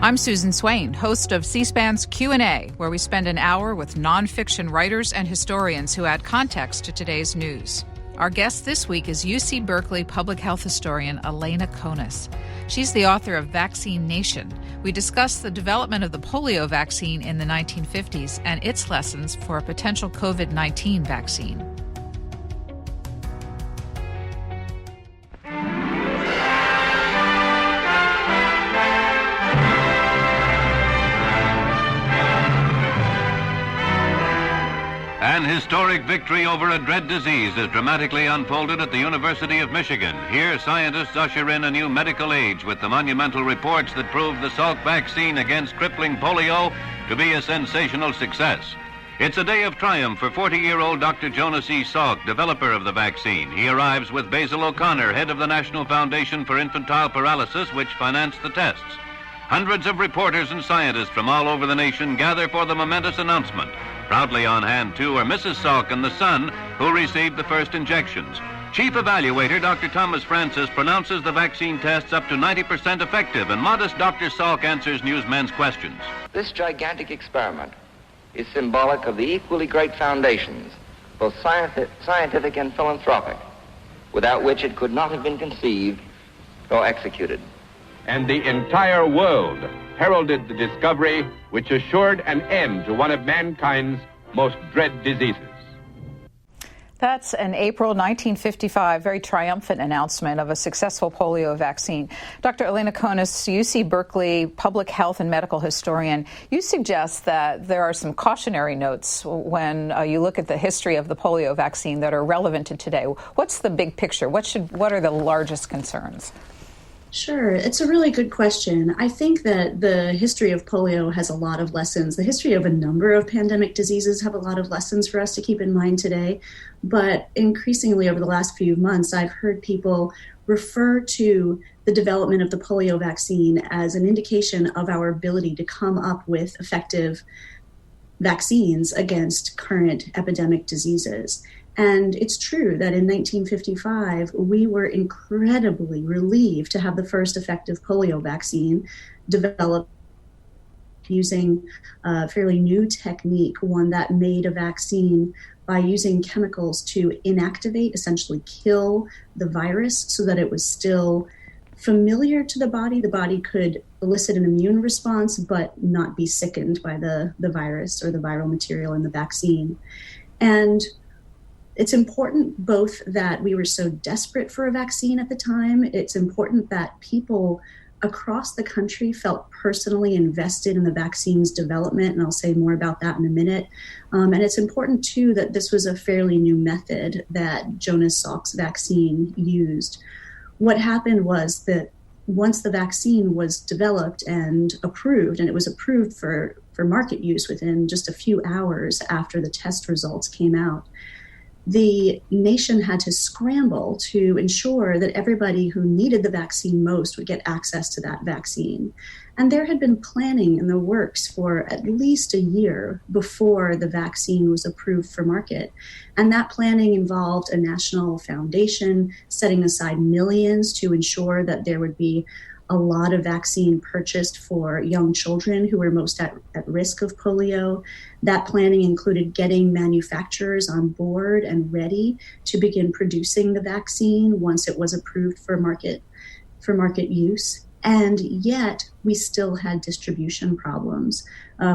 I'm Susan Swain, host of C-SPAN's Q&A, where we spend an hour with nonfiction writers and historians who add context to today's news. Our guest this week is UC Berkeley public health historian Elena Conis. She's the author of Vaccine Nation. We discuss the development of the polio vaccine in the 1950s and its lessons for a potential COVID-19 vaccine. An historic victory over a dread disease is dramatically unfolded at the University of Michigan. Here, scientists usher in a new medical age with the monumental reports that prove the Salk vaccine against crippling polio to be a sensational success. It's a day of triumph for 40-year-old Dr. Jonas E. Salk, developer of the vaccine. He arrives with Basil O'Connor, head of the National Foundation for Infantile Paralysis, which financed the tests. Hundreds of reporters and scientists from all over the nation gather for the momentous announcement. Proudly on hand, too, are Mrs. Salk and the son, who received the first injections. Chief Evaluator Dr. Thomas Francis pronounces the vaccine tests up to 90% effective, and modest Dr. Salk answers newsmen's questions. This gigantic experiment is symbolic of the equally great foundations, both scientific and philanthropic, without which it could not have been conceived or executed. And the entire world heralded the discovery which assured an end to one of mankind's most dread diseases. That's an April 1955 very triumphant announcement of a successful polio vaccine. Dr. Elena Conis, UC Berkeley public health and medical historian, you suggest that there are some cautionary notes when you look at the history of the polio vaccine that are relevant to today. What's the big picture? What are the largest concerns? Sure. It's a really good question. I think that the history of polio has a lot of lessons. The history of a number of pandemic diseases have a lot of lessons for us to keep in mind today. But increasingly over the last few months, I've heard people refer to the development of the polio vaccine as an indication of our ability to come up with effective vaccines against current epidemic diseases. And it's true that in 1955, we were incredibly relieved to have the first effective polio vaccine developed using a fairly new technique, one that made a vaccine by using chemicals to inactivate, essentially kill the virus so that it was still familiar to the body. The body could elicit an immune response, but not be sickened by the virus or the viral material in the vaccine. And it's important both that we were so desperate for a vaccine at the time. It's important that people across the country felt personally invested in the vaccine's development, and I'll say more about that in a minute. And it's important, too, that this was a fairly new method that Jonas Salk's vaccine used. What happened was that once the vaccine was developed and approved, and it was approved for market use within just a few hours after the test results came out, the nation had to scramble to ensure that everybody who needed the vaccine most would get access to that vaccine. And there had been planning in the works for at least a year before the vaccine was approved for market. And that planning involved a national foundation setting aside millions to ensure that there would be a lot of vaccine purchased for young children who were most at risk of polio. That planning included getting manufacturers on board and ready to begin producing the vaccine once it was approved for market use. And yet we still had distribution problems.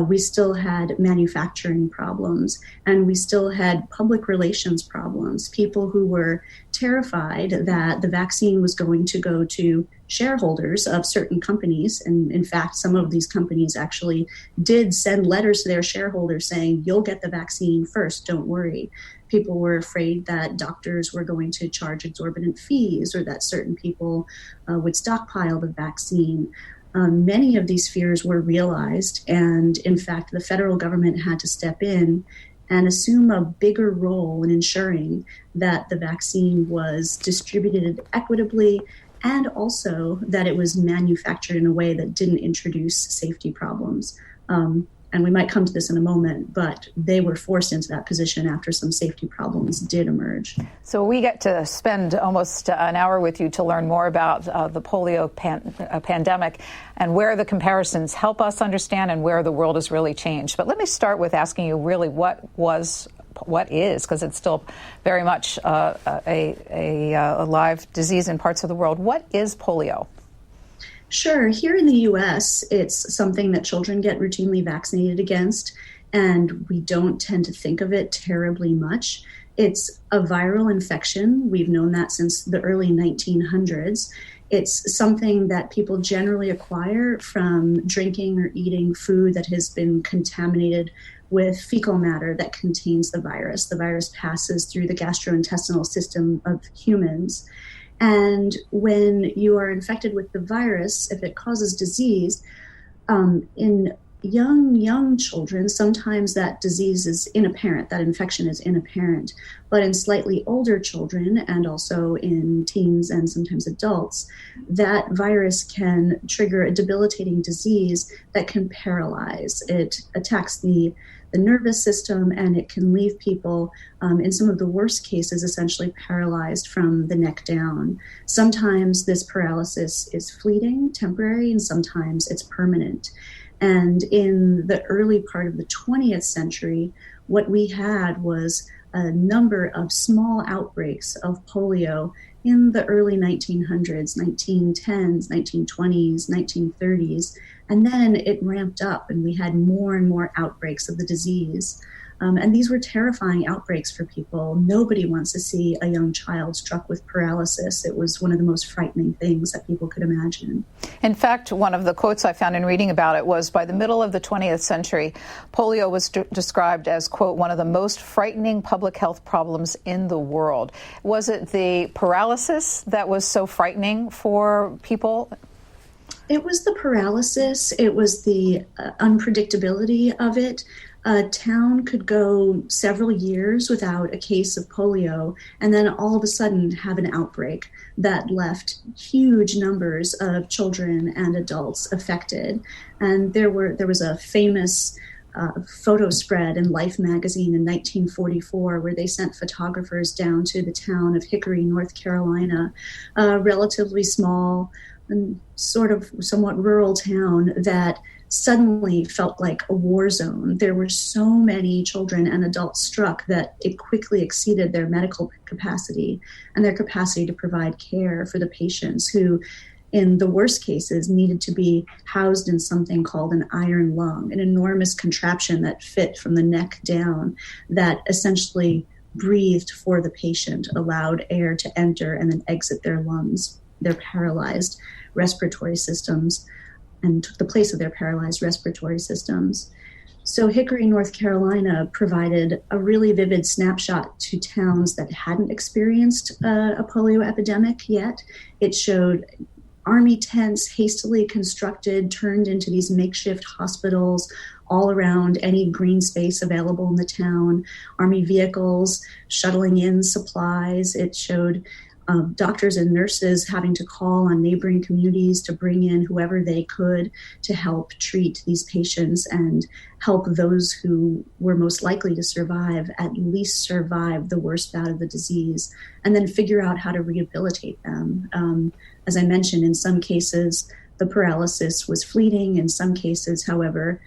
We still had manufacturing problems, and we still had public relations problems. People who were terrified that the vaccine was going to go to shareholders of certain companies. And in fact, some of these companies actually did send letters to their shareholders saying, you'll get the vaccine first, don't worry. People were afraid that doctors were going to charge exorbitant fees or that certain people would stockpile the vaccine. Many of these fears were realized, and in fact, the federal government had to step in and assume a bigger role in ensuring that the vaccine was distributed equitably and also that it was manufactured in a way that didn't introduce safety problems. and we might come to this in a moment, but they were forced into that position after some safety problems did emerge. So we get to spend almost an hour with you to learn more about the polio pandemic and where the comparisons help us understand and where the world has really changed. But let me start with asking you really what is, because it's still very much a live disease in parts of the world. What is polio? Sure. Here in the U.S., it's something that children get routinely vaccinated against, and we don't tend to think of it terribly much. It's a viral infection. We've known that since the early 1900s. It's something that people generally acquire from drinking or eating food that has been contaminated with fecal matter that contains the virus. The virus passes through the gastrointestinal system of humans. And when you are infected with the virus, if it causes disease, in young children, sometimes that disease is inapparent, that infection is inapparent. But in slightly older children, and also in teens and sometimes adults, that virus can trigger a debilitating disease that can paralyze. It attacks the nervous system, and it can leave people, in some of the worst cases, essentially paralyzed from the neck down. Sometimes this paralysis is fleeting, temporary, and sometimes it's permanent. And in the early part of the 20th century, what we had was a number of small outbreaks of polio in the early 1900s, 1910s, 1920s, 1930s, and then it ramped up and we had more and more outbreaks of the disease. And these were terrifying outbreaks for people. Nobody wants to see a young child struck with paralysis. It was one of the most frightening things that people could imagine. In fact, one of the quotes I found in reading about it was, by the middle of the 20th century, polio was described as, quote, one of the most frightening public health problems in the world. Was it the paralysis that was so frightening for people? It was the paralysis. It was the unpredictability of it. A town could go several years without a case of polio and then all of a sudden have an outbreak that left huge numbers of children and adults affected. And there was a famous photo spread in Life magazine in 1944 where they sent photographers down to the town of Hickory, North Carolina, a relatively small and sort of somewhat rural town that suddenly felt like a war zone. There were so many children and adults struck that it quickly exceeded their medical capacity and their capacity to provide care for the patients who, in the worst cases, needed to be housed in something called an iron lung, an enormous contraption that fit from the neck down that essentially breathed for the patient, allowed air to enter and then exit their lungs, their paralyzed respiratory systems, and took the place of their paralyzed respiratory systems. So Hickory, North Carolina provided a really vivid snapshot to towns that hadn't experienced a polio epidemic yet. It showed army tents hastily constructed, turned into these makeshift hospitals all around any green space available in the town, army vehicles shuttling in supplies. It showed doctors and nurses having to call on neighboring communities to bring in whoever they could to help treat these patients and help those who were most likely to survive at least survive the worst bout of the disease, and then figure out how to rehabilitate them. As I mentioned, in some cases, the paralysis was fleeting. In some cases, however,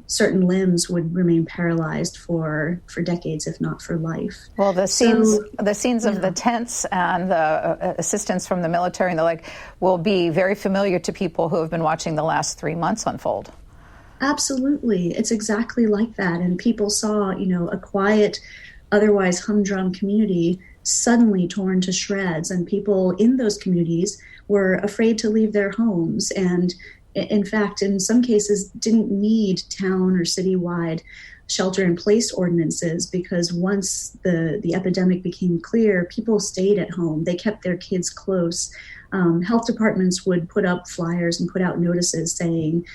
certain limbs would remain paralyzed for decades, if not for life. Well, the scenes of the tents and the assistance from the military and the like will be very familiar to people who have been watching the last 3 months unfold. Absolutely. It's exactly like that. And people saw, a quiet, otherwise humdrum community suddenly torn to shreds. And people in those communities were afraid to leave their homes, and in fact, in some cases, didn't need town or citywide shelter-in-place ordinances, because once the epidemic became clear, people stayed at home. They kept their kids close. Health departments would put up flyers and put out notices saying,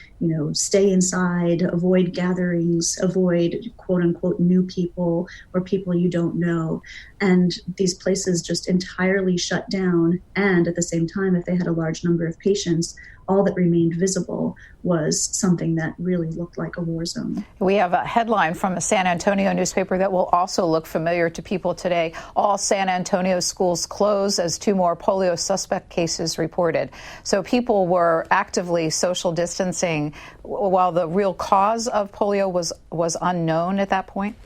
stay inside, avoid gatherings, avoid quote-unquote new people or people you don't know. And these places just entirely shut down. And at the same time, if they had a large number of patients, all that remained visible was something that really looked like a war zone. We have a headline from a San Antonio newspaper that will also look familiar to people today. All San Antonio schools close as 2 more polio suspect cases reported. So people were actively social distancing while the real cause of polio was unknown at that point?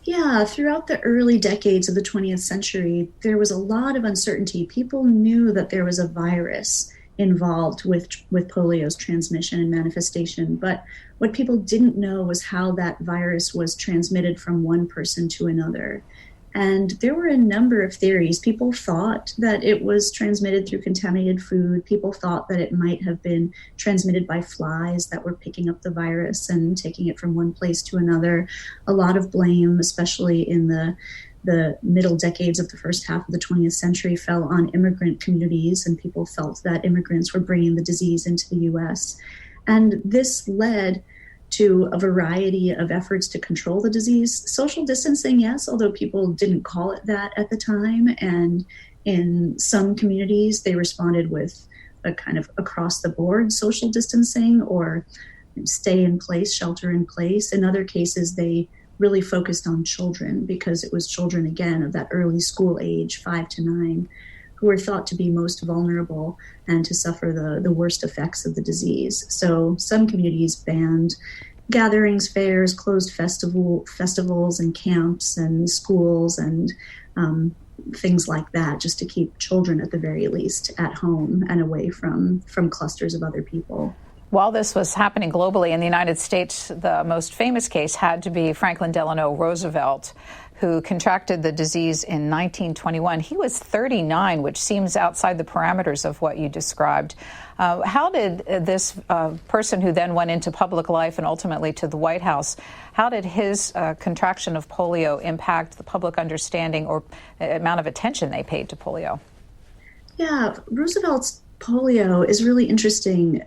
Yeah, throughout the early decades of the 20th century, there was a lot of uncertainty. People knew that there was a virus involved with polio's transmission and manifestation, but what people didn't know was how that virus was transmitted from one person to another. And there were a number of theories. People thought that it was transmitted through contaminated food. People thought that it might have been transmitted by flies that were picking up the virus and taking it from one place to another. A lot of blame, especially in the middle decades of the first half of the 20th century, fell on immigrant communities, and people felt that immigrants were bringing the disease into the U.S. And this led to a variety of efforts to control the disease. Social distancing, yes, although people didn't call it that at the time. And in some communities, they responded with a kind of across-the-board social distancing or stay in place, shelter in place. In other cases, they really focused on children because it was children, again, of that early school age, 5 to 9, who were thought to be most vulnerable and to suffer the worst effects of the disease. So some communities banned gatherings, fairs, closed festivals and camps and schools and things like that, just to keep children at the very least at home and away from clusters of other people. While this was happening globally in the United States, the most famous case had to be Franklin Delano Roosevelt, who contracted the disease in 1921. He was 39, which seems outside the parameters of what you described. How did this person who then went into public life and ultimately to the White House, how did his contraction of polio impact the public understanding or amount of attention they paid to polio? Yeah, Roosevelt's polio is really interesting.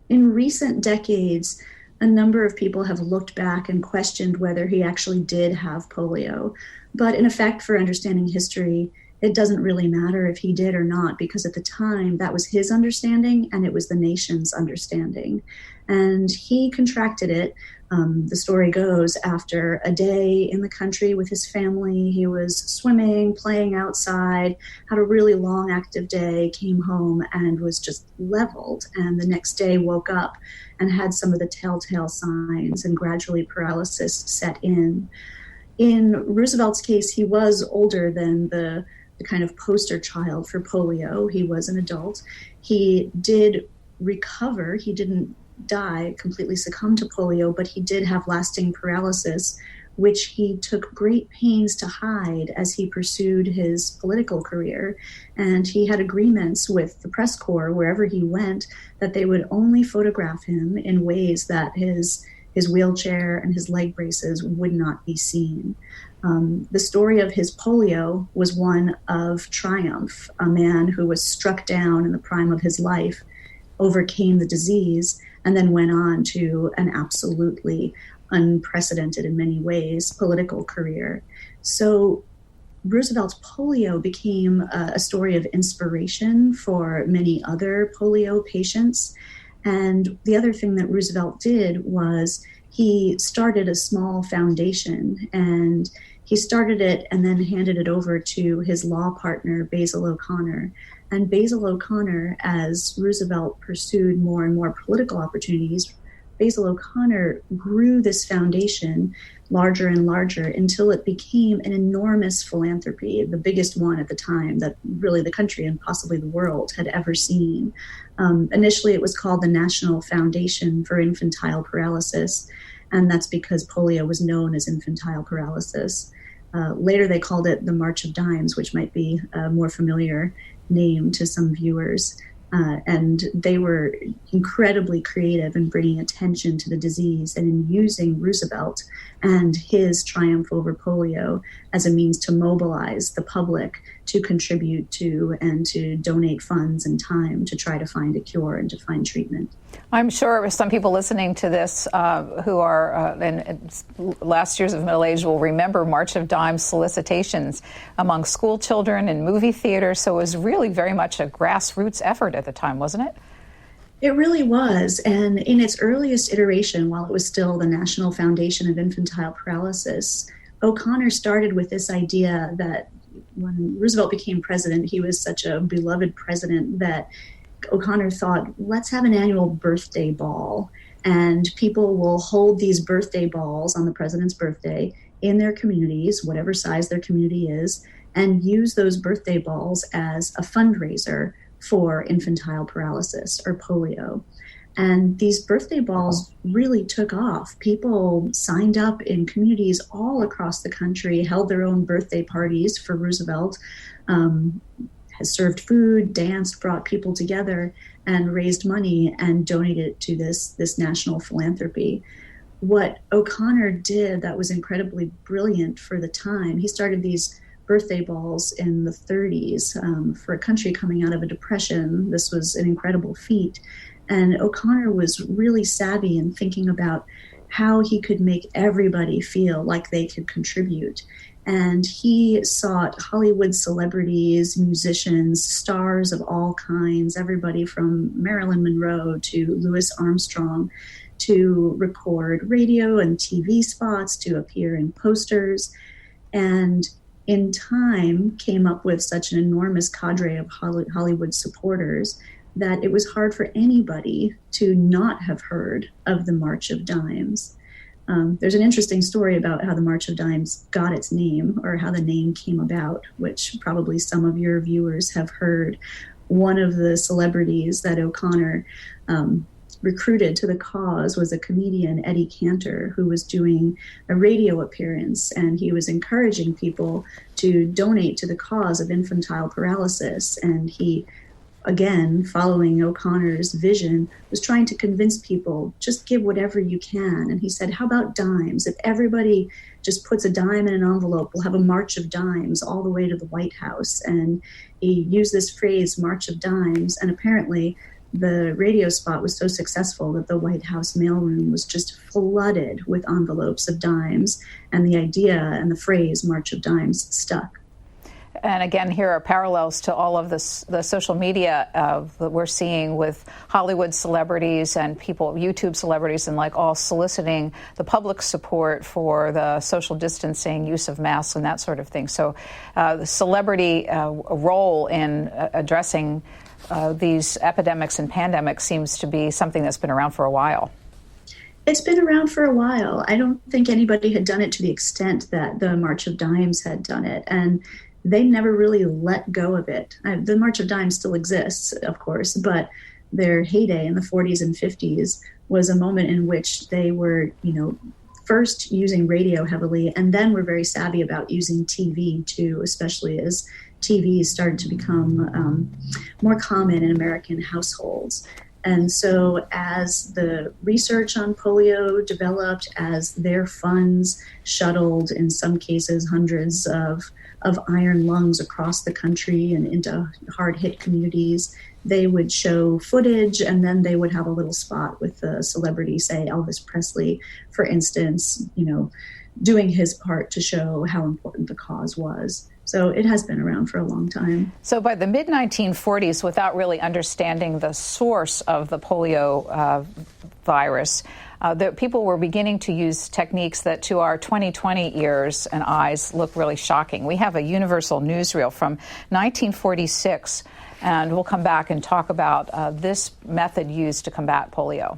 In recent decades, a number of people have looked back and questioned whether he actually did have polio. But in effect, for understanding history, it doesn't really matter if he did or not, because at the time, that was his understanding and it was the nation's understanding. And he contracted it, the story goes, after a day in the country with his family. He was swimming, playing outside, had a really long, active day, came home and was just leveled. And the next day woke up and had some of the telltale signs, and gradually paralysis set in. In Roosevelt's case, he was older than the kind of poster child for polio. He was an adult. He did recover. He didn't die, completely succumb to polio, but he did have lasting paralysis, which he took great pains to hide as he pursued his political career. And he had agreements with the press corps wherever he went that they would only photograph him in ways that his wheelchair and his leg braces would not be seen. The story of his polio was one of triumph. A man who was struck down in the prime of his life overcame the disease and then went on to an absolutely unprecedented in many ways political career. So Roosevelt's polio became a story of inspiration for many other polio patients. And the other thing that Roosevelt did was he started a small foundation, and he started it and then handed it over to his law partner, Basil O'Connor. And Basil O'Connor, as Roosevelt pursued more and more political opportunities, Basil O'Connor grew this foundation larger and larger until it became an enormous philanthropy, the biggest one at the time that really the country and possibly the world had ever seen. Initially, it was called the National Foundation for Infantile Paralysis, and that's because polio was known as infantile paralysis. Later, they called it the March of Dimes, which might be a more familiar name to some viewers. And they were incredibly creative in bringing attention to the disease and in using Roosevelt and his triumph over polio as a means to mobilize the public to contribute to and to donate funds and time to try to find a cure and to find treatment. I'm sure some people listening to this who are in last years of middle age will remember March of Dimes solicitations among school children and movie theaters. So it was really very much a grassroots effort at the time, wasn't it? It really was. And in its earliest iteration, while it was still the National Foundation of Infantile Paralysis, O'Connor started with this idea that when Roosevelt became president, he was such a beloved president that O'Connor thought, let's have an annual birthday ball. And people will hold these birthday balls on the president's birthday in their communities, whatever size their community is, and use those birthday balls as a fundraiser for infantile paralysis or polio. And these birthday balls really took off. People signed up in communities all across the country, held their own birthday parties for Roosevelt, has served food, danced, brought people together, and raised money and donated it to this national philanthropy. What O'Connor did that was incredibly brilliant for the time, he started these birthday balls in the 30s. For a country coming out of a depression, this was an incredible feat. And O'Connor was really savvy in thinking about how he could make everybody feel like they could contribute. And he sought Hollywood celebrities, musicians, stars of all kinds, everybody from Marilyn Monroe to Louis Armstrong, to record radio and TV spots, to appear in posters. And in time came up with such an enormous cadre of Hollywood supporters that it was hard for anybody to not have heard of the March of Dimes. There's an interesting story about how the March of Dimes got its name, or how the name came about, which probably some of your viewers have heard. One of the celebrities that O'Connor recruited to the cause was a comedian, Eddie Cantor, who was doing a radio appearance, and he was encouraging people to donate to the cause of infantile paralysis. And he, again, following O'Connor's vision, was trying to convince people, just give whatever you can. And he said, how about dimes? If everybody just puts a dime in an envelope, we'll have a march of dimes all the way to the White House. And he used this phrase, March of Dimes, and apparently the radio spot was so successful that the White House mailroom was just flooded with envelopes of dimes, and the idea and the phrase March of Dimes stuck. And again, here are parallels to all of this, the social media that we're seeing with Hollywood celebrities and people, YouTube celebrities, and all soliciting the public support for the social distancing, use of masks, and that sort of thing. So the celebrity role in addressing these epidemics and pandemics seems to be something that's been around for a while. It's been around for a while. I don't think anybody had done it to the extent that the March of Dimes had done it. And they never really let go of it. The March of Dimes still exists, of course, but their heyday in the 40s and 50s was a moment in which they were, first using radio heavily, and then were very savvy about using TV too, especially as TV started to become more common in American households. And so as the research on polio developed, as their funds shuttled, in some cases, hundreds of iron lungs across the country and into hard-hit communities, they would show footage, and then they would have a little spot with a celebrity, say Elvis Presley, for instance, doing his part to show how important the cause was. So it has been around for a long time. So by the mid-1940s, without really understanding the source of the polio virus, the people were beginning to use techniques that to our 2020 ears and eyes look really shocking. We have a universal newsreel from 1946, and we'll come back and talk about this method used to combat polio.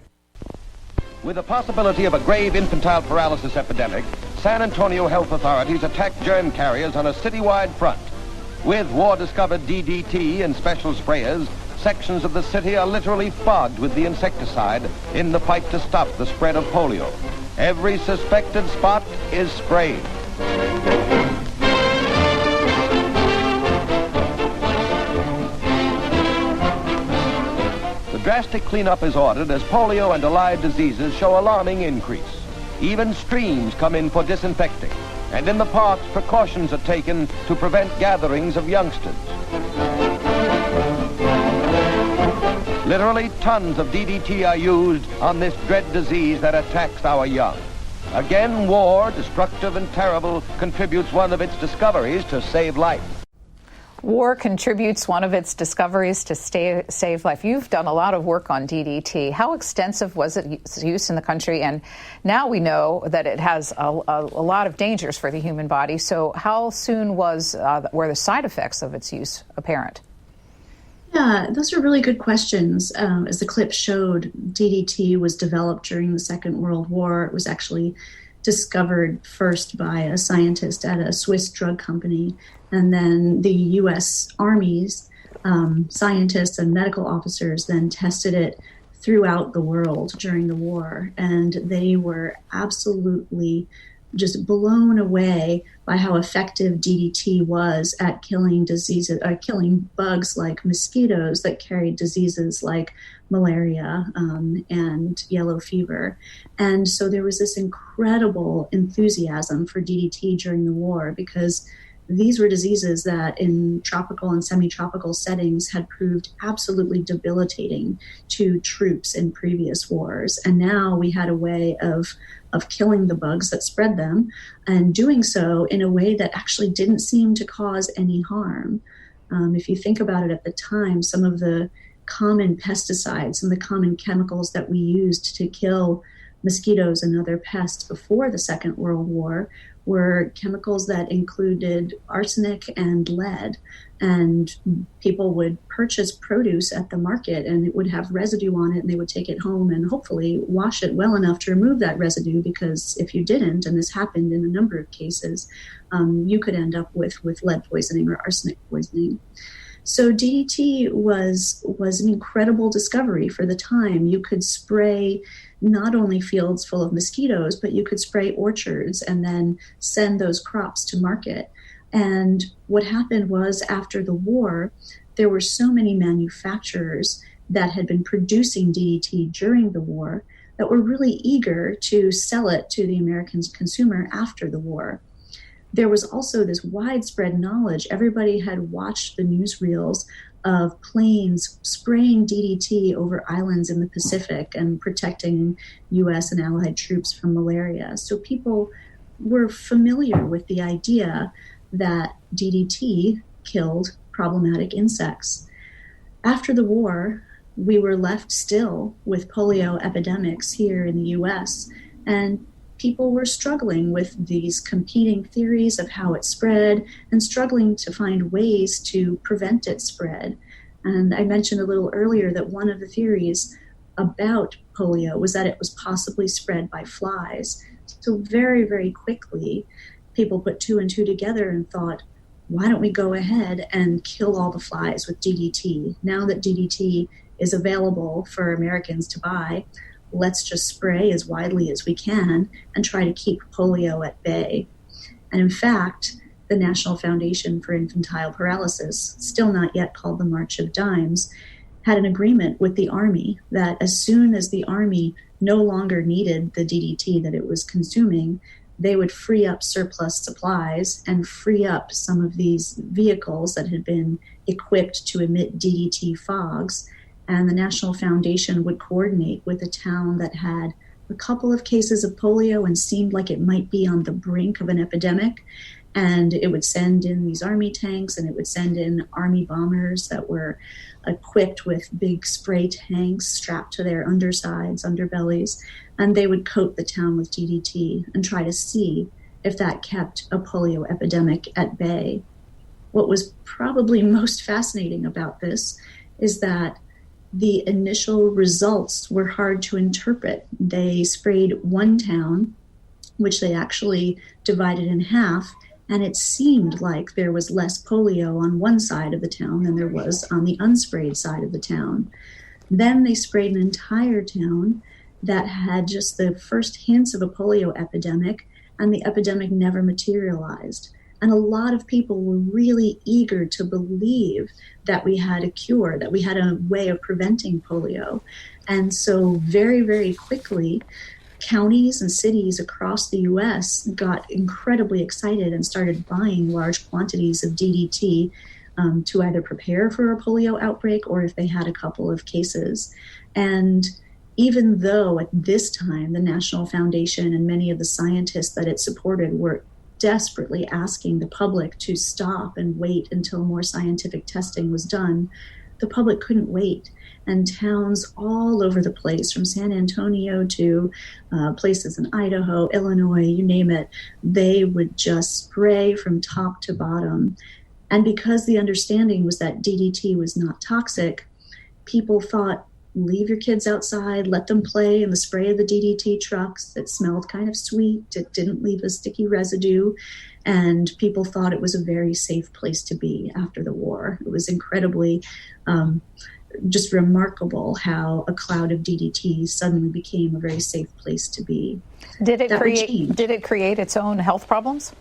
With the possibility of a grave infantile paralysis epidemic, San Antonio health authorities attacked germ carriers on a citywide front. With war-discovered DDT and special sprayers, sections of the city are literally fogged with the insecticide in the fight to stop the spread of polio. Every suspected spot is sprayed. The drastic cleanup is ordered as polio and allied diseases show alarming increase. Even streams come in for disinfecting, and in the parks precautions are taken to prevent gatherings of youngsters. Literally tons of DDT are used on this dread disease that attacks our young. Again, war, destructive and terrible, contributes one of its discoveries to save life. War contributes one of its discoveries to save life. You've done a lot of work on DDT. How extensive was its use in the country? And now we know that it has a lot of dangers for the human body. So how soon were the side effects of its use apparent? Yeah, those are really good questions. As the clip showed, DDT was developed during the Second World War. It was actually discovered first by a scientist at a Swiss drug company, and then the U.S. Army's scientists and medical officers then tested it throughout the world during the war, and they were absolutely just blown away by how effective DDT was at killing killing bugs like mosquitoes that carried diseases like malaria and yellow fever. And so there was this incredible enthusiasm for DDT during the war, because these were diseases that in tropical and semi-tropical settings had proved absolutely debilitating to troops in previous wars. And now we had a way of killing the bugs that spread them, and doing so in a way that actually didn't seem to cause any harm. If you think about it at the time, some of the common pesticides and the common chemicals that we used to kill mosquitoes and other pests before the Second World War were chemicals that included arsenic and lead. And people would purchase produce at the market and it would have residue on it, and they would take it home and hopefully wash it well enough to remove that residue, because if you didn't, and this happened in a number of cases, you could end up with lead poisoning or arsenic poisoning. So DDT was an incredible discovery for the time. You could spray not only fields full of mosquitoes, but you could spray orchards and then send those crops to market. And what happened was, after the war, there were so many manufacturers that had been producing DDT during the war that were really eager to sell it to the American consumer after the war. There was also this widespread knowledge. Everybody had watched the newsreels of planes spraying DDT over islands in the Pacific and protecting U.S. and Allied troops from malaria. So people were familiar with the idea that DDT killed problematic insects. After the war, we were left still with polio epidemics here in the U.S., and people were struggling with these competing theories of how it spread and struggling to find ways to prevent its spread. And I mentioned a little earlier that one of the theories about polio was that it was possibly spread by flies. So very, very quickly, people put two and two together and thought, why don't we go ahead and kill all the flies with DDT? Now that DDT is available for Americans to buy, let's just spray as widely as we can and try to keep polio at bay. And in fact, the National Foundation for Infantile Paralysis, still not yet called the March of Dimes, had an agreement with the Army that as soon as the Army no longer needed the DDT that it was consuming, they would free up surplus supplies and free up some of these vehicles that had been equipped to emit DDT fogs. And the National Foundation would coordinate with a town that had a couple of cases of polio and seemed like it might be on the brink of an epidemic. And it would send in these Army tanks, and it would send in Army bombers that were equipped with big spray tanks strapped to their underbellies. And they would coat the town with DDT and try to see if that kept a polio epidemic at bay. What was probably most fascinating about this is that the initial results were hard to interpret. They sprayed one town, which they actually divided in half, and it seemed like there was less polio on one side of the town than there was on the unsprayed side of the town. Then they sprayed an entire town that had just the first hints of a polio epidemic, and the epidemic never materialized. And a lot of people were really eager to believe that we had a cure, that we had a way of preventing polio. And so very, very quickly, counties and cities across the U.S. got incredibly excited and started buying large quantities of DDT to either prepare for a polio outbreak or if they had a couple of cases. And even though at this time the National Foundation and many of the scientists that it supported were desperately asking the public to stop and wait until more scientific testing was done. The public couldn't wait. And towns all over the place, from San Antonio to places in Idaho, Illinois, you name it, they would just spray from top to bottom. And because the understanding was that DDT was not toxic, people thought, leave your kids outside, let them play in the spray of the DDT trucks. It smelled kind of sweet. It didn't leave a sticky residue. And people thought it was a very safe place to be after the war. It was incredibly just remarkable how a cloud of DDT suddenly became a very safe place to be. Did it create its own health problems?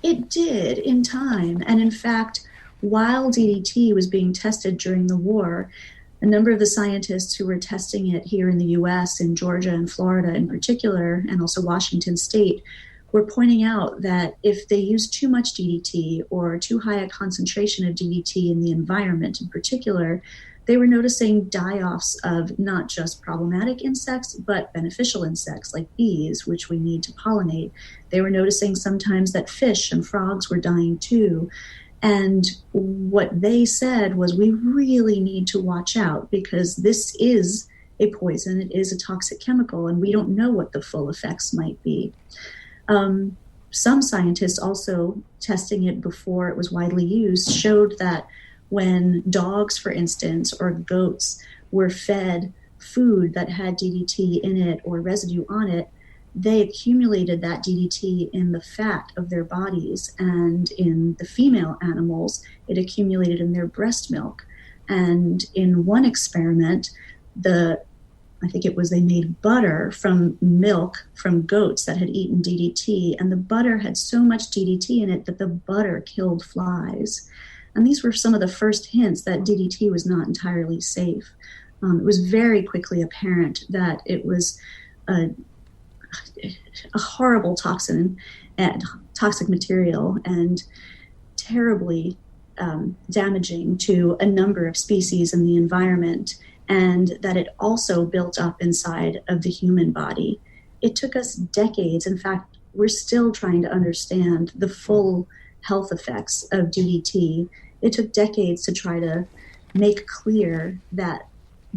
It did in time. And in fact, while DDT was being tested during the war, a number of the scientists who were testing it here in the U.S., in Georgia and Florida in particular, and also Washington State, were pointing out that if they used too much DDT or too high a concentration of DDT in the environment in particular, they were noticing die-offs of not just problematic insects, but beneficial insects like bees, which we need to pollinate. They were noticing sometimes that fish and frogs were dying too. And what they said was, we really need to watch out because this is a poison, it is a toxic chemical, and we don't know what the full effects might be. Some scientists also testing it before it was widely used showed that when dogs, for instance, or goats were fed food that had DDT in it or residue on it, they accumulated that DDT in the fat of their bodies, and in the female animals, it accumulated in their breast milk. And in one experiment, they made butter from milk from goats that had eaten DDT, and the butter had so much DDT in it that the butter killed flies. And these were some of the first hints that DDT was not entirely safe. It was very quickly apparent that it was a horrible toxin and toxic material and terribly damaging to a number of species in the environment, and that it also built up inside of the human body. It took us decades. In fact, we're still trying to understand the full health effects of DDT. It took decades to try to make clear that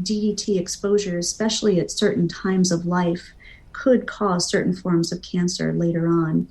DDT exposure, especially at certain times of life, could cause certain forms of cancer later on.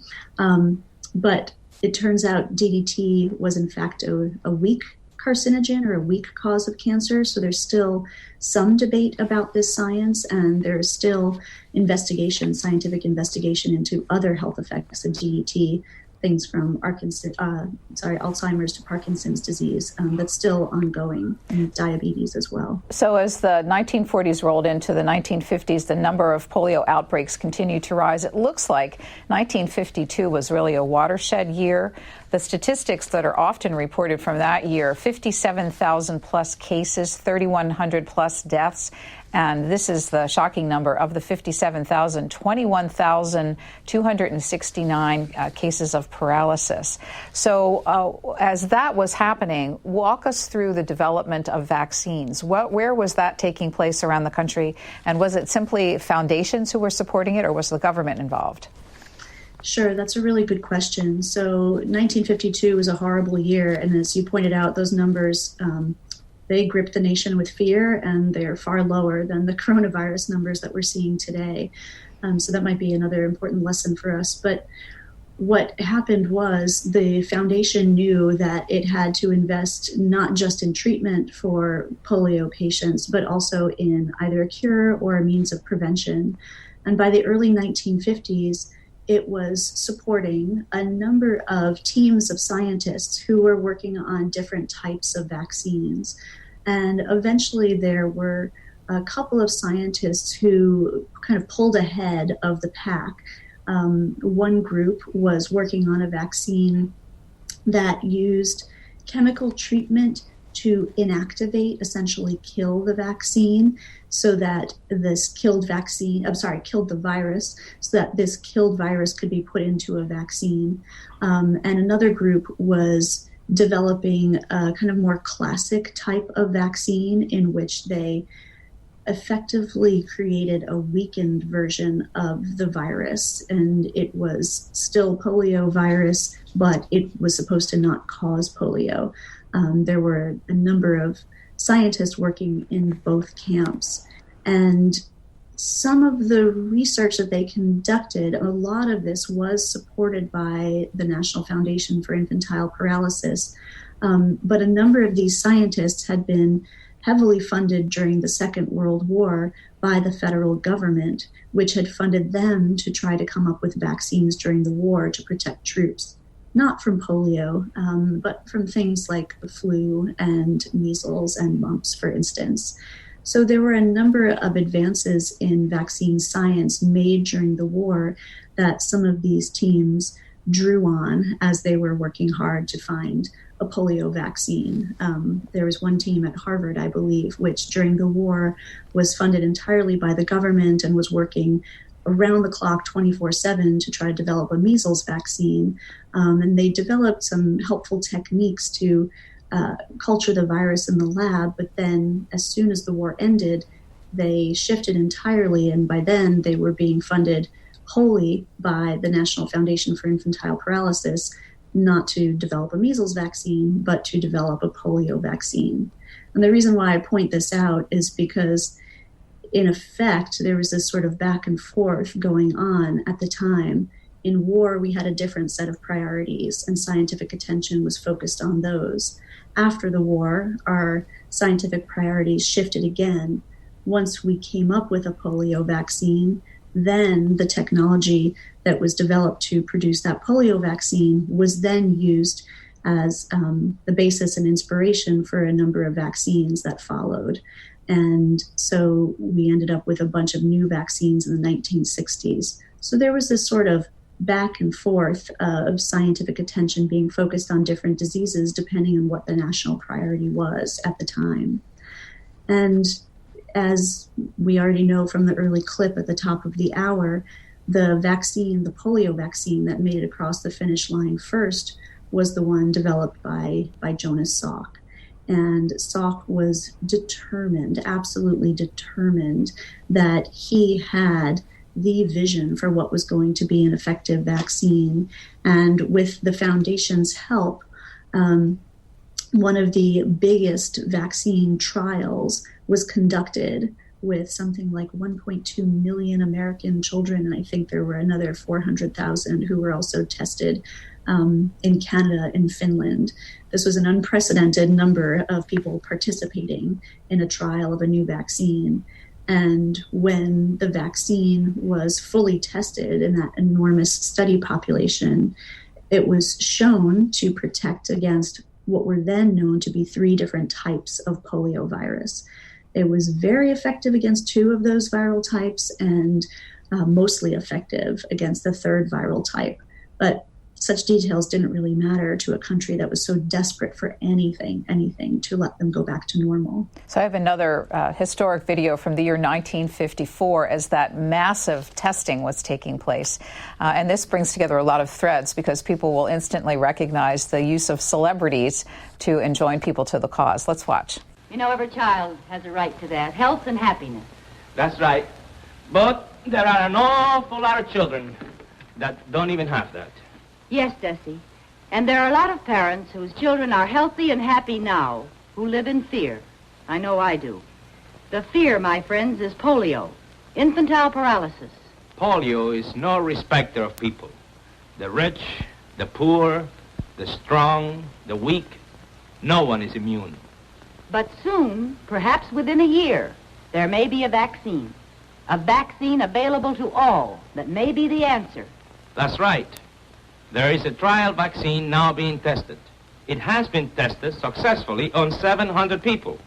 But it turns out DDT was in fact a weak carcinogen or a weak cause of cancer. So there's still some debate about this science, and there's still scientific investigation into other health effects of DDT, things from Alzheimer's to Parkinson's disease. That's still ongoing, and diabetes as well. So as the 1940s rolled into the 1950s, the number of polio outbreaks continued to rise. It looks like 1952 was really a watershed year. The statistics that are often reported from that year, 57,000 plus cases, 3,100 plus deaths. And this is the shocking number. Of the 57,000, 21,269 cases of paralysis. So as that was happening, walk us through the development of vaccines. Where was that taking place around the country? And was it simply foundations who were supporting it, or was the government involved? Sure, that's a really good question. So 1952 was a horrible year. And as you pointed out, those numbers, they gripped the nation with fear, and they're far lower than the coronavirus numbers that we're seeing today. So that might be another important lesson for us. But what happened was the foundation knew that it had to invest not just in treatment for polio patients, but also in either a cure or a means of prevention. And by the early 1950s, it was supporting a number of teams of scientists who were working on different types of vaccines. And eventually there were a couple of scientists who kind of pulled ahead of the pack. One group was working on a vaccine that used chemical treatment to inactivate, essentially kill the vaccine, so that this killed the virus, so that this killed virus could be put into a vaccine. And another group was developing a kind of more classic type of vaccine in which they effectively created a weakened version of the virus, and it was still polio virus, but it was supposed to not cause polio. There were a number of scientists working in both camps, and some of the research that they conducted, a lot of this was supported by the National Foundation for Infantile Paralysis, but a number of these scientists had been heavily funded during the Second World War by the federal government, which had funded them to try to come up with vaccines during the war to protect troops, not from polio, but from things like the flu and measles and mumps, for instance. So there were a number of advances in vaccine science made during the war that some of these teams drew on as they were working hard to find a polio vaccine. There was one team at Harvard, I believe, which during the war was funded entirely by the government and was working around the clock 24/7 to try to develop a measles vaccine. And they developed some helpful techniques to culture the virus in the lab, but then as soon as the war ended, they shifted entirely, and by then they were being funded wholly by the National Foundation for Infantile Paralysis, not to develop a measles vaccine, but to develop a polio vaccine. And the reason why I point this out is because, in effect, there was this sort of back and forth going on at the time. In war, we had a different set of priorities, and scientific attention was focused on those. After the war, our scientific priorities shifted again. Once we came up with a polio vaccine, then the technology that was developed to produce that polio vaccine was then used as the basis and inspiration for a number of vaccines that followed. And so we ended up with a bunch of new vaccines in the 1960s. So there was this sort of back and forth of scientific attention being focused on different diseases depending on what the national priority was at the time. And as we already know from the early clip at the top of the hour, the vaccine, the polio vaccine that made it across the finish line first was the one developed by Jonas Salk. And Salk was determined, absolutely determined, that he had the vision for what was going to be an effective vaccine. And with the foundation's help, one of the biggest vaccine trials was conducted with something like 1.2 million American children, and I think there were another 400,000 who were also tested in Canada and Finland. This was an unprecedented number of people participating in a trial of a new vaccine. And when the vaccine was fully tested in that enormous study population, it was shown to protect against what were then known to be 3 different types of polio virus. It was very effective against 2 of those viral types and mostly effective against the 3rd viral type. But such details didn't really matter to a country that was so desperate for anything to let them go back to normal. So I have another historic video from the year 1954 as that massive testing was taking place. And this brings together a lot of threads because people will instantly recognize the use of celebrities to enjoin people to the cause. Let's watch. You know, every child has a right to that, health and happiness. That's right. But there are an awful lot of children that don't even have that. Yes, Desi. And there are a lot of parents whose children are healthy and happy now who live in fear. I know I do. The fear, my friends, is polio, infantile paralysis. Polio is no respecter of people. The rich, the poor, the strong, the weak, no one is immune. But soon, perhaps within a year, there may be a vaccine available to all that may be the answer. That's right. There is a trial vaccine now being tested. It has been tested successfully on 700 people.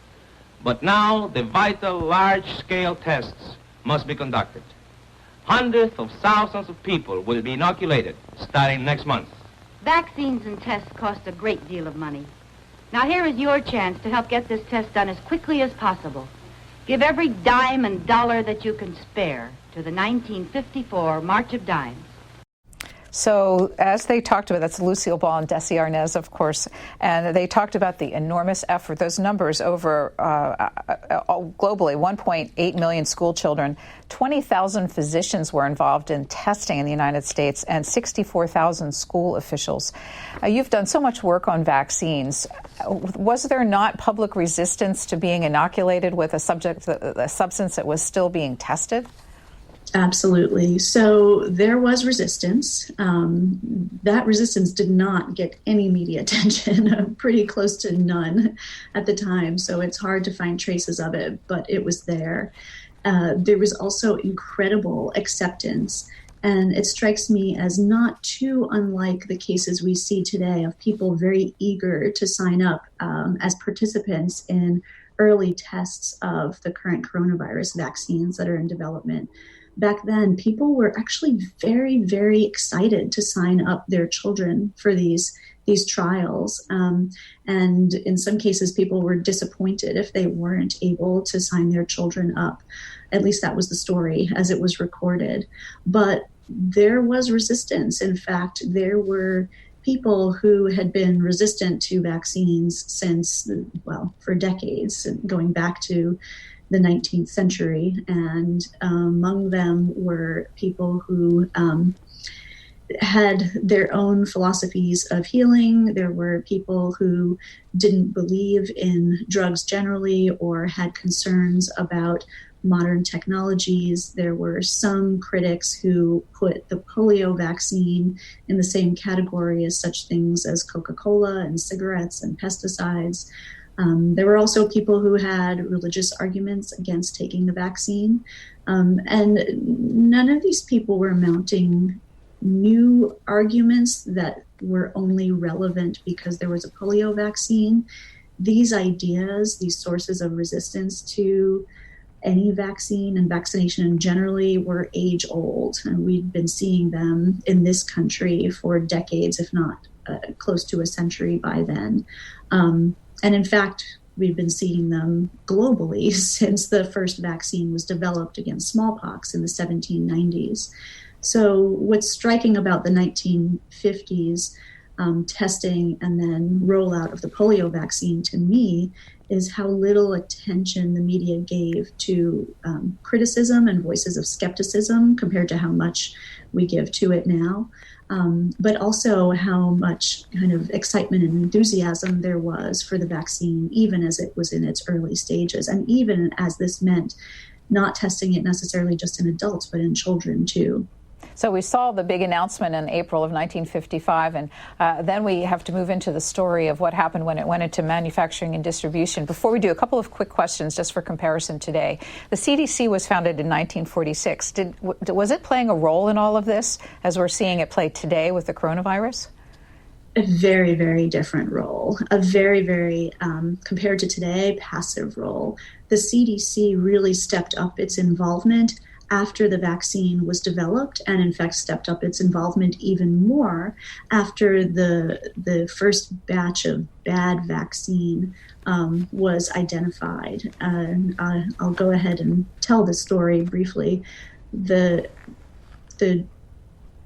But now the vital large-scale tests must be conducted. Hundreds of thousands of people will be inoculated starting next month. Vaccines and tests cost a great deal of money. Now here is your chance to help get this test done as quickly as possible. Give every dime and dollar that you can spare to the 1954 March of Dimes. So as they talked about, that's Lucille Ball and Desi Arnaz, of course, and they talked about the enormous effort, those numbers over globally, 1.8 million school children, 20,000 physicians were involved in testing in the United States, and 64,000 school officials. You've done so much work on vaccines. Was there not public resistance to being inoculated with a substance that was still being tested? Absolutely. So there was resistance. That resistance did not get any media attention, pretty close to none at the time. So it's hard to find traces of it, but it was there. There was also incredible acceptance. And it strikes me as not too unlike the cases we see today of people very eager to sign up as participants in early tests of the current coronavirus vaccines that are in development. Back then, people were actually very, very excited to sign up their children for these trials. And in some cases, people were disappointed if they weren't able to sign their children up. At least that was the story as it was recorded. But there was resistance. In fact, there were people who had been resistant to vaccines since, well, for decades, going back to the 19th century, and among them were people who had their own philosophies of healing. There were people who didn't believe in drugs generally or had concerns about modern technologies. There were some critics who put the polio vaccine in the same category as such things as Coca-Cola and cigarettes and pesticides. There were also people who had religious arguments against taking the vaccine. And none of these people were mounting new arguments that were only relevant because there was a polio vaccine. These ideas, these sources of resistance to any vaccine and vaccination generally were age old. And we'd been seeing them in this country for decades, if not close to a century by then. And in fact, we've been seeing them globally since the first vaccine was developed against smallpox in the 1790s. So what's striking about the 1950s testing and then rollout of the polio vaccine to me is how little attention the media gave to criticism and voices of skepticism compared to how much we give to it now. But also how much kind of excitement and enthusiasm there was for the vaccine, even as it was in its early stages, and even as this meant not testing it necessarily just in adults, but in children too. So we saw the big announcement in April of 1955, and then we have to move into the story of what happened when it went into manufacturing and distribution. Before we do, a couple of quick questions just for comparison today. The CDC was founded in 1946. Was it playing a role in all of this, as we're seeing it play today with the coronavirus? A very, very different role, a very, very, compared to today, passive role. The CDC really stepped up its involvement after the vaccine was developed, and in fact stepped up its involvement even more after the first batch of bad vaccine was identified. I'll go ahead and tell the story briefly. The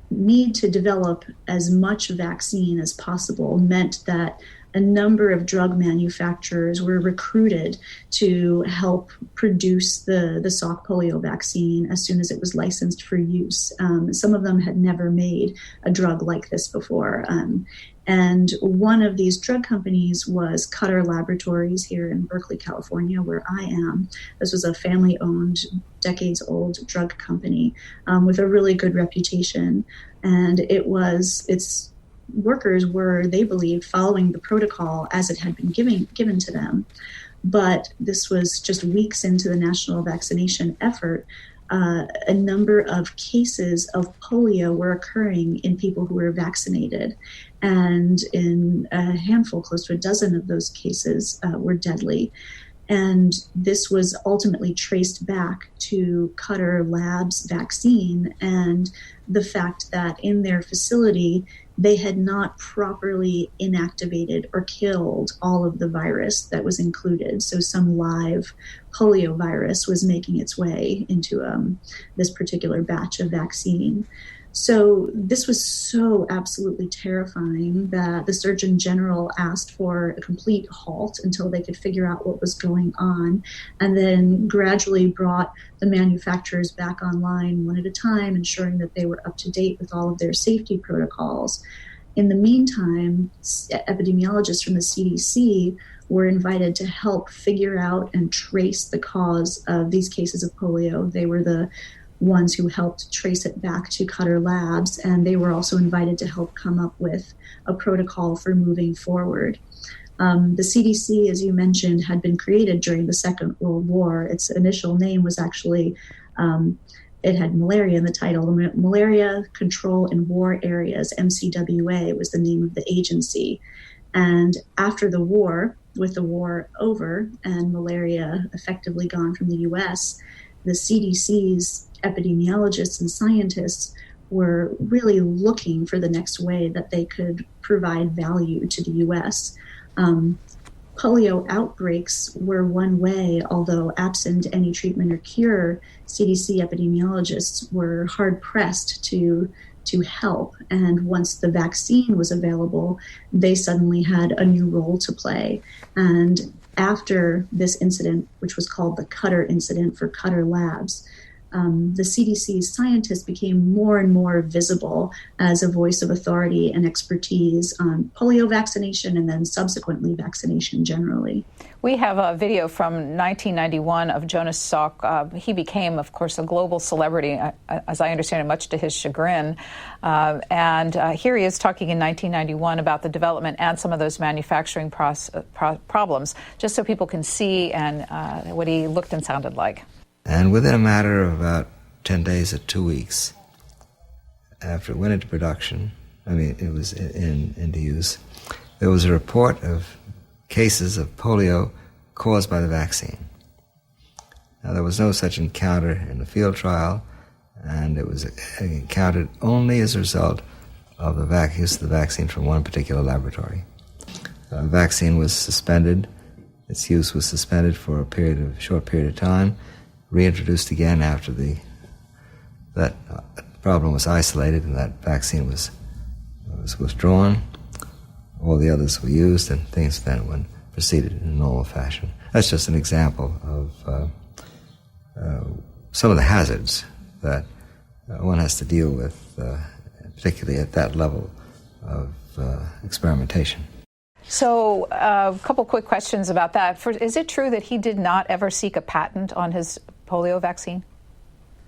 need to develop as much vaccine as possible meant that a number of drug manufacturers were recruited to help produce the Salk polio vaccine as soon as it was licensed for use. Some of them had never made a drug like this before. And one of these drug companies was Cutter Laboratories here in Berkeley, California, where I am. This was a family-owned, decades-old drug company with a really good reputation. And its workers were, they believed, following the protocol as it had been given to them. But this was just weeks into the national vaccination effort. A number of cases of polio were occurring in people who were vaccinated. And in a handful, close to a dozen of those cases were deadly. And this was ultimately traced back to Cutter Labs vaccine and the fact that in their facility, they had not properly inactivated or killed all of the virus that was included. So some live polio virus was making its way into this particular batch of vaccine. So this was so absolutely terrifying that the Surgeon General asked for a complete halt until they could figure out what was going on, and then gradually brought the manufacturers back online one at a time, ensuring that they were up to date with all of their safety protocols. In the meantime, epidemiologists from the CDC were invited to help figure out and trace the cause of these cases of polio. They were the ones who helped trace it back to Qatar labs, and they were also invited to help come up with a protocol for moving forward. The CDC, as you mentioned, had been created during the Second World War. Its initial name was actually, it had malaria in the title. Malaria Control in War Areas, MCWA, was the name of the agency. And after the war, with the war over and malaria effectively gone from the U.S., the CDC's epidemiologists and scientists were really looking for the next way that they could provide value to the U.S. Polio outbreaks were one way, although absent any treatment or cure, CDC epidemiologists were hard-pressed to help. And once the vaccine was available, they suddenly had a new role to play. And after this incident, which was called the Qatar incident for Qatar labs, the CDC's scientists became more and more visible as a voice of authority and expertise on polio vaccination and then subsequently vaccination generally. We have a video from 1991 of Jonas Salk. He became, of course, a global celebrity, as I understand it, much to his chagrin. And here he is talking in 1991 about the development and some of those manufacturing problems, just so people can see and what he looked and sounded like. And within a matter of about 10 days or 2 weeks, after it went into production, it was into use, there was a report of cases of polio caused by the vaccine. Now, there was no such encounter in the field trial, and it was encountered only as a result of the use of the vaccine from one particular laboratory. The vaccine was suspended. Its use was suspended for a short period of time, reintroduced again after that problem was isolated and that vaccine was withdrawn. All the others were used, and things then proceeded in a normal fashion. That's just an example of some of the hazards that one has to deal with, particularly at that level of experimentation. So a couple quick questions about that. First, is it true that he did not ever seek a patent on his polio vaccine?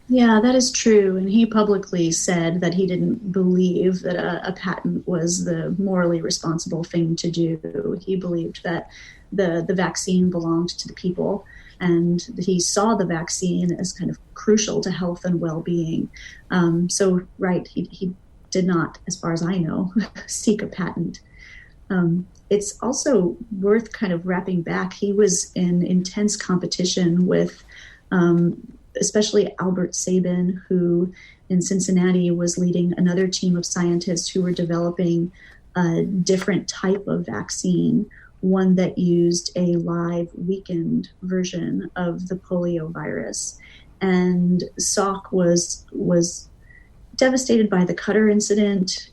Yeah, that is true. And he publicly said that he didn't believe that a patent was the morally responsible thing to do. He believed that the vaccine belonged to the people, and he saw the vaccine as kind of crucial to health and well-being. He did not, as far as I know, seek a patent. It's also worth kind of wrapping back. He was in intense competition with especially Albert Sabin, who in Cincinnati was leading another team of scientists who were developing a different type of vaccine, one that used a live weakened version of the polio virus. And Salk was devastated by the Qatar incident,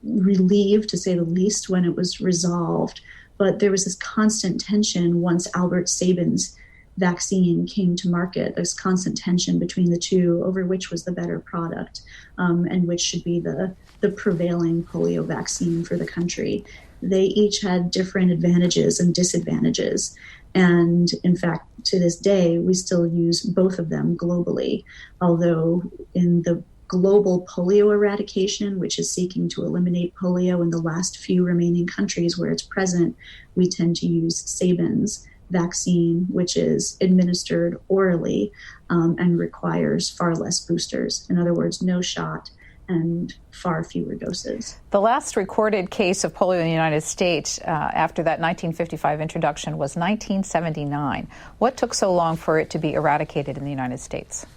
relieved, to say the least, when it was resolved. But there was this constant tension once Albert Sabin's vaccine came to market, this constant tension between the two over which was the better product and which should be the prevailing polio vaccine for the country. They each had different advantages and disadvantages. And in fact, to this day, we still use both of them globally, although in the global polio eradication, which is seeking to eliminate polio in the last few remaining countries where it's present, we tend to use Sabin's vaccine, which is administered orally and requires far less boosters. In other words, no shot and far fewer doses. The last recorded case of polio in the United States after that 1955 introduction was 1979. What took so long for it to be eradicated in the United States?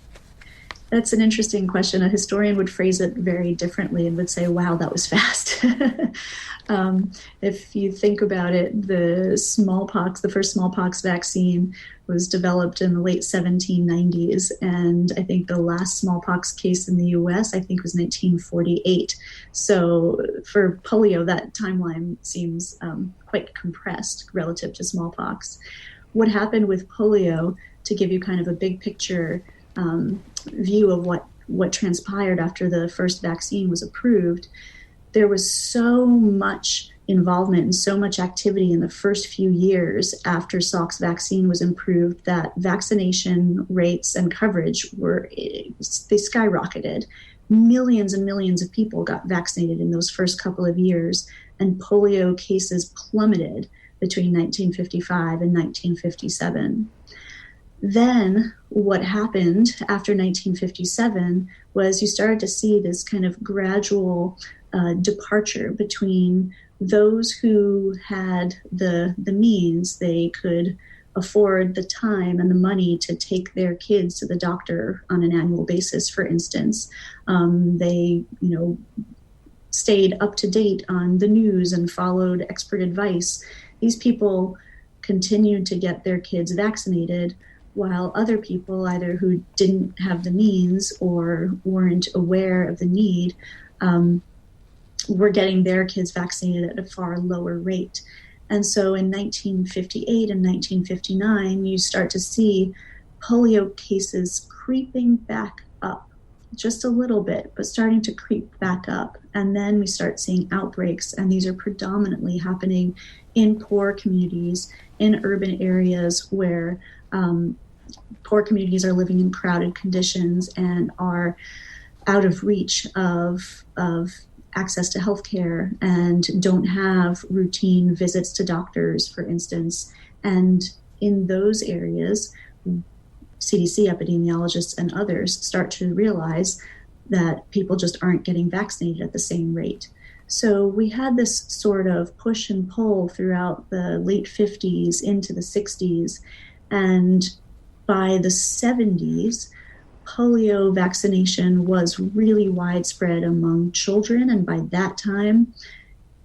That's an interesting question. A historian would phrase it very differently and would say, wow, that was fast. If you think about it, the first smallpox vaccine was developed in the late 1790s. And I think the last smallpox case in the US, I think, was 1948. So for polio, that timeline seems quite compressed relative to smallpox. What happened with polio, to give you kind of a big picture view of what transpired after the first vaccine was approved, there was so much involvement and so much activity in the first few years after Salk's vaccine was approved that vaccination rates and coverage they skyrocketed. Millions and millions of people got vaccinated in those first couple of years, and polio cases plummeted between 1955 and 1957. Then what happened after 1957 was you started to see this kind of gradual departure between those who had the means. They could afford the time and the money to take their kids to the doctor on an annual basis, for instance. They, stayed up to date on the news and followed expert advice. These people continued to get their kids vaccinated, while other people, either who didn't have the means or weren't aware of the need, were getting their kids vaccinated at a far lower rate. And so in 1958 and 1959, you start to see polio cases creeping back up just a little bit, but starting to creep back up. And then we start seeing outbreaks, and these are predominantly happening in poor communities, in urban areas where poor communities are living in crowded conditions and are out of reach of access to healthcare and don't have routine visits to doctors, for instance. And in those areas, CDC epidemiologists and others start to realize that people just aren't getting vaccinated at the same rate. So we had this sort of push and pull throughout the late 50s into the 60s. And by the 70s, polio vaccination was really widespread among children. And by that time,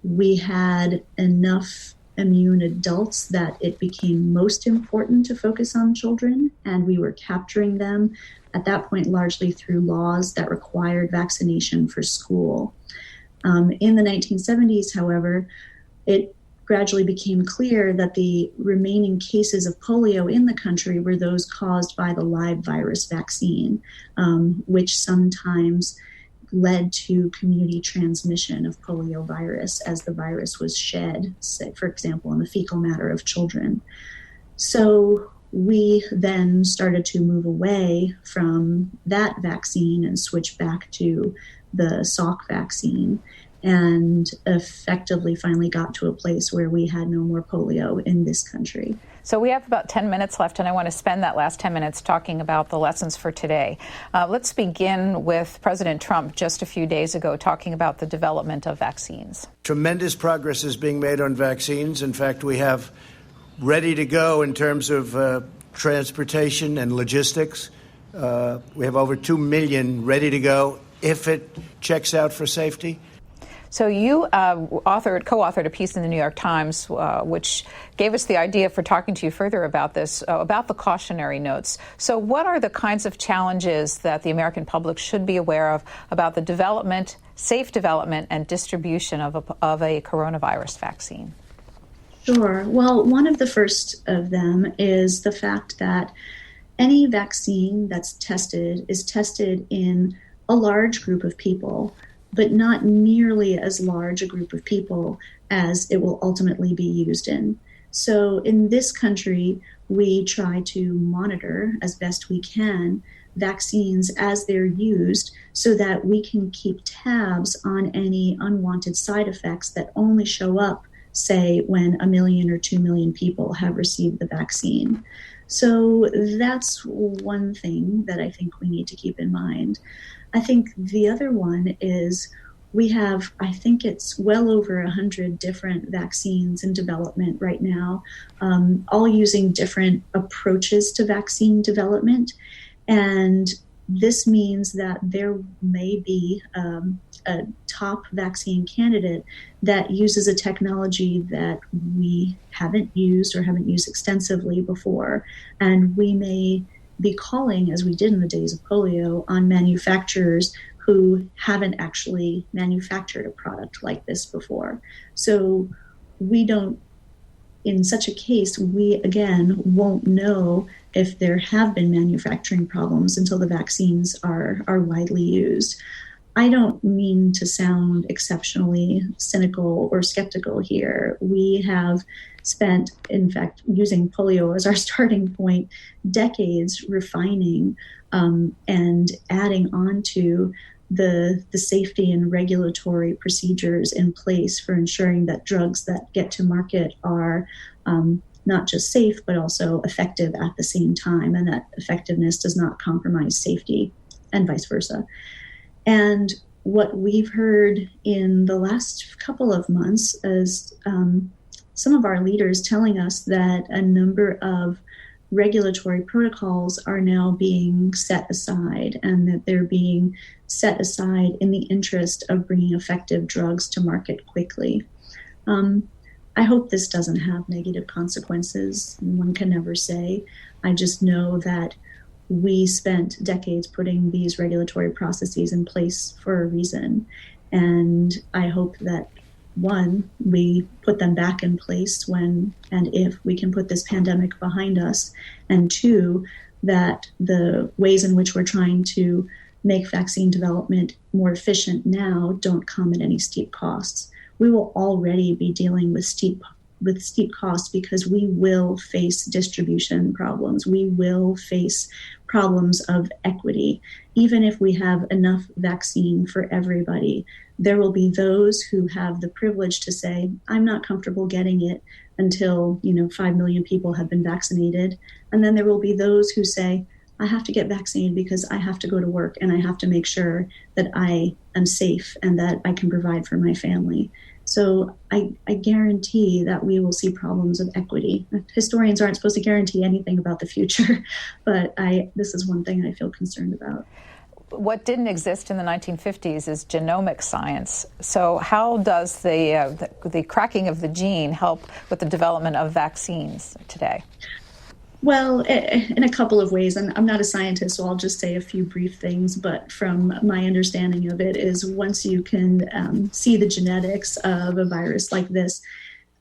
we had enough immune adults that it became most important to focus on children. And we were capturing them at that point largely through laws that required vaccination for school. In the 1970s, however, it gradually became clear that the remaining cases of polio in the country were those caused by the live virus vaccine, which sometimes led to community transmission of polio virus as the virus was shed, say, for example, in the fecal matter of children. So we then started to move away from that vaccine and switch back to the Salk vaccine, and effectively finally got to a place where we had no more polio in this country. So we have about 10 minutes left, and I want to spend that last 10 minutes talking about the lessons for today. Let's begin with President Trump just a few days ago talking about the development of vaccines. Tremendous progress is being made on vaccines. In fact, we have ready to go in terms of transportation and logistics. We have over 2 million ready to go if it checks out for safety. So you co-authored a piece in the New York Times, which gave us the idea for talking to you further about this, about the cautionary notes. So what are the kinds of challenges that the American public should be aware of about the development, safe development, and distribution of a coronavirus vaccine? Sure. Well, one of the first of them is the fact that any vaccine that's tested is tested in a large group of people, but not nearly as large a group of people as it will ultimately be used in. So in this country, we try to monitor as best we can vaccines as they're used so that we can keep tabs on any unwanted side effects that only show up, say, when 1 million or 2 million people have received the vaccine. So that's one thing that I think we need to keep in mind. I think the other one is we have, I think it's well over 100 different vaccines in development right now, all using different approaches to vaccine development. And This means that there may be a top vaccine candidate that uses a technology that we haven't used or haven't used extensively before. And we may be calling, as we did in the days of polio, on manufacturers who haven't actually manufactured a product like this before. So we don't, in such a case, we again won't know if there have been manufacturing problems until the vaccines are widely used. I don't mean to sound exceptionally cynical or skeptical here. We have spent, in fact, using polio as our starting point, decades refining and adding on to the safety and regulatory procedures in place for ensuring that drugs that get to market are not just safe, but also effective at the same time, and that effectiveness does not compromise safety, and vice versa. And what we've heard in the last couple of months is some of our leaders telling us that a number of regulatory protocols are now being set aside, and that they're being set aside in the interest of bringing effective drugs to market quickly. I hope this doesn't have negative consequences. One can never say. I just know that we spent decades putting these regulatory processes in place for a reason. And I hope that, one, we put them back in place when and if we can put this pandemic behind us. And two, that the ways in which we're trying to make vaccine development more efficient now don't come at any steep costs. We will already be dealing with steep costs because we will face distribution problems. We will face problems of equity. Even if we have enough vaccine for everybody, there will be those who have the privilege to say, I'm not comfortable getting it until 5 million people have been vaccinated. And then there will be those who say, I have to get vaccinated because I have to go to work and I have to make sure that I am safe and that I can provide for my family. So I guarantee that we will see problems of equity. Historians aren't supposed to guarantee anything about the future, but this is one thing I feel concerned about. What didn't exist in the 1950s is genomic science. So how does the cracking of the gene help with the development of vaccines today? Well, in a couple of ways. And I'm not a scientist, so I'll just say a few brief things. But from my understanding of it is once you can see the genetics of a virus like this,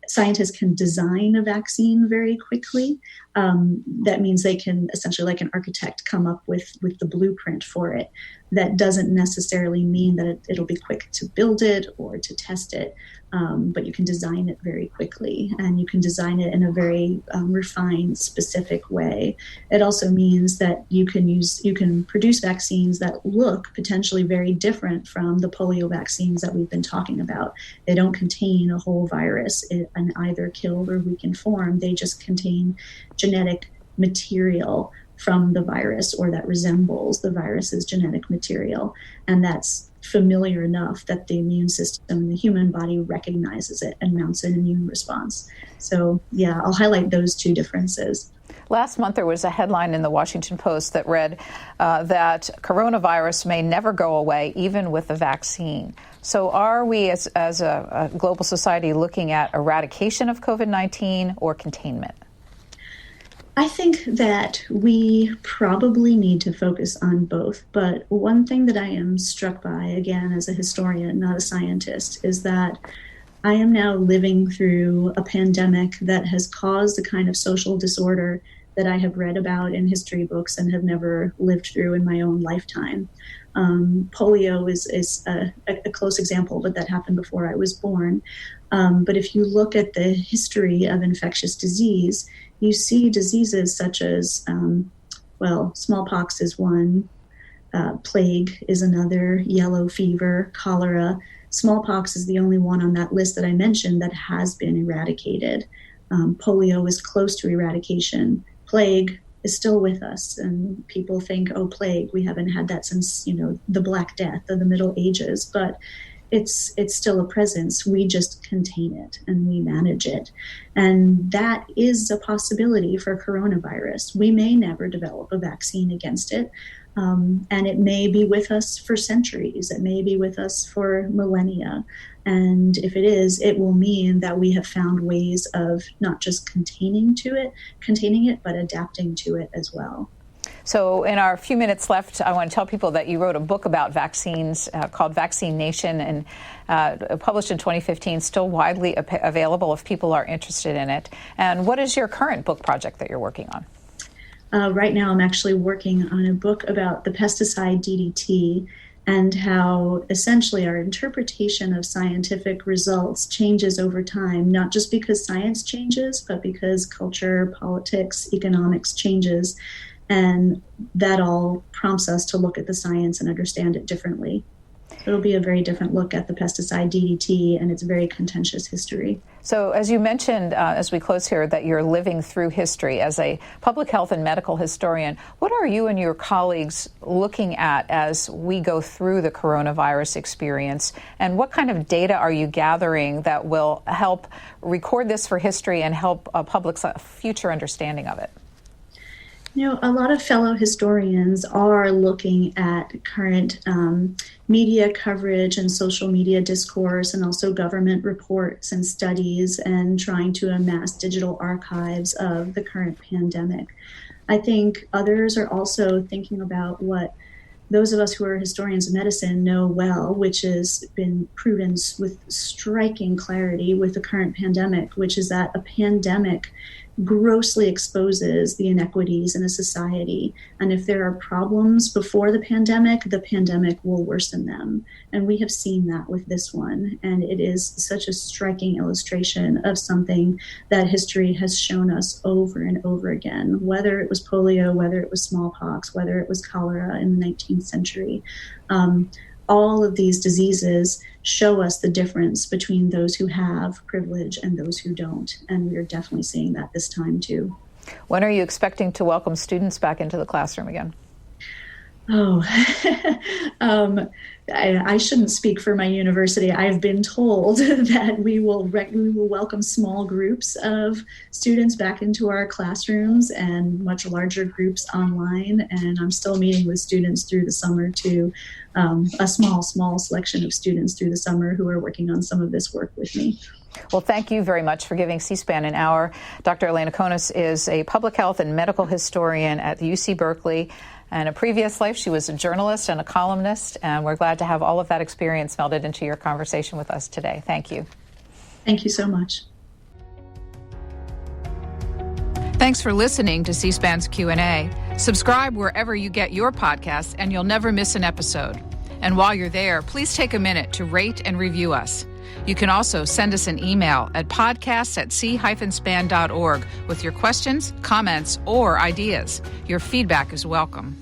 scientists can design a vaccine very quickly. That means they can essentially, like an architect, come up with the blueprint for it. That doesn't necessarily mean that it'll be quick to build it or to test it, but you can design it very quickly, and you can design it in a very refined, specific way. It also means that you can produce vaccines that look potentially very different from the polio vaccines that we've been talking about. They don't contain a whole virus in either killed or weakened form. They just contain genetic material from the virus, or that resembles the virus's genetic material. And that's familiar enough that the immune system in the human body recognizes it and mounts an immune response. So yeah, I'll highlight those two differences. Last month, there was a headline in the Washington Post that read that coronavirus may never go away, even with a vaccine. So are we, as a global society, looking at eradication of COVID-19 or containment? I think that we probably need to focus on both. But one thing that I am struck by, again, as a historian, not a scientist, is that I am now living through a pandemic that has caused the kind of social disorder that I have read about in history books and have never lived through in my own lifetime. Polio is a close example, but that happened before I was born. But if you look at the history of infectious disease, you see diseases such as, smallpox is one, plague is another, yellow fever, cholera. Smallpox is the only one on that list that I mentioned that has been eradicated. Polio is close to eradication. Plague is still with us, and people think, oh, plague, we haven't had that since, the Black Death of the Middle Ages, but it's still a presence. We just contain it and we manage it. And that is a possibility for coronavirus. We may never develop a vaccine against it, And it may be with us for centuries. It may be with us for millennia. And if it is, it will mean that we have found ways of not just containing it, but adapting to it as well. So in our few minutes left, I want to tell people that you wrote a book about vaccines called Vaccine Nation, and published in 2015, still widely available if people are interested in it. And what is your current book project that you're working on? Right now, I'm actually working on a book about the pesticide DDT and how essentially our interpretation of scientific results changes over time, not just because science changes, but because culture, politics, economics changes. And that all prompts us to look at the science and understand it differently. It'll be a very different look at the pesticide DDT and its very contentious history. So as you mentioned, as we close here, that you're living through history as a public health and medical historian, what are you and your colleagues looking at as we go through the coronavirus experience? And what kind of data are you gathering that will help record this for history and help public's future understanding of it? You know, a lot of fellow historians are looking at current media coverage and social media discourse, and also government reports and studies, and trying to amass digital archives of the current pandemic. I think others are also thinking about what those of us who are historians of medicine know well, which has been proven with striking clarity with the current pandemic, which is that a pandemic grossly exposes the inequities in a society. And if there are problems before the pandemic will worsen them. And we have seen that with this one. And it is such a striking illustration of something that history has shown us over and over again, whether it was polio, whether it was smallpox, whether it was cholera in the 19th century. All of these diseases show us the difference between those who have privilege and those who don't. And we are definitely seeing that this time, too. When are you expecting to welcome students back into the classroom again? I shouldn't speak for my university. I've been told that we will welcome small groups of students back into our classrooms and much larger groups online. And I'm still meeting with students through the summer too, a small selection of students through the summer who are working on some of this work with me. Well, thank you very much for giving C-SPAN an hour. Dr. Elena Conis is a public health and medical historian at UC Berkeley. In a previous life, she was a journalist and a columnist, and we're glad to have all of that experience melded into your conversation with us today. Thank you. Thank you so much. Thanks for listening to C-SPAN's Q&A. Subscribe wherever you get your podcasts, and you'll never miss an episode. And while you're there, please take a minute to rate and review us. You can also send us an email at podcasts@c-span.org with your questions, comments, or ideas. Your feedback is welcome.